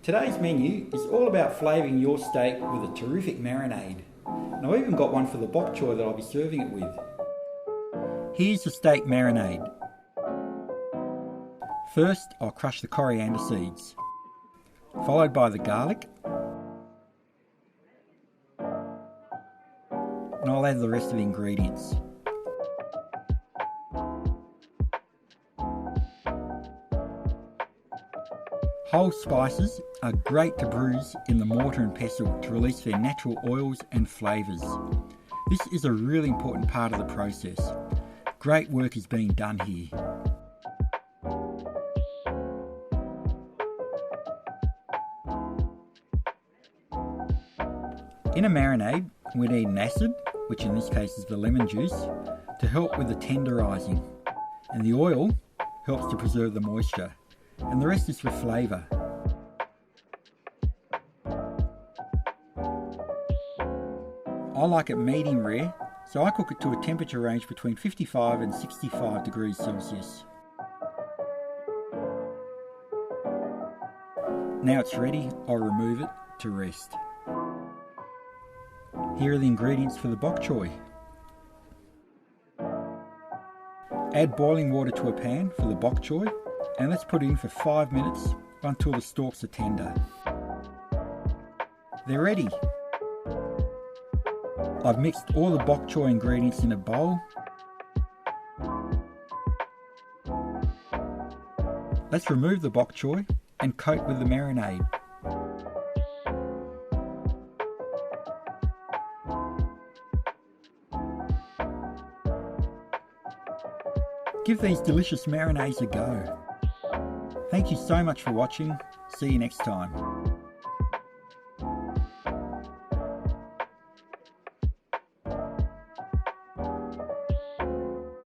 Today's menu is all about flavouring your steak with a terrific marinade. And I've even got one for the bok choy that I'll be serving it with. Here's the steak marinade. First, I'll crush the coriander seeds, followed by the garlic, and I'll add the rest of the ingredients. Whole spices are great to bruise in the mortar and pestle to release their natural oils and flavours. This is a really important part of the process. Great work is being done here. In a marinade, we need an acid, which in this case is the lemon juice, to help with the tenderising. And the oil helps to preserve the moisture. And the rest is for flavour. I like it medium rare, so I cook it to a temperature range between 55 and 65 degrees Celsius. Now it's ready, I'll remove it to rest. Here are the ingredients for the bok choy. Add boiling water to a pan for the bok choy, and let's put it in for 5 minutes until the stalks are tender. They're ready. I've mixed all the bok choy ingredients in a bowl. Let's remove the bok choy and coat with the marinade. Give these delicious marinades a go. Thank you so much for watching. See you next time.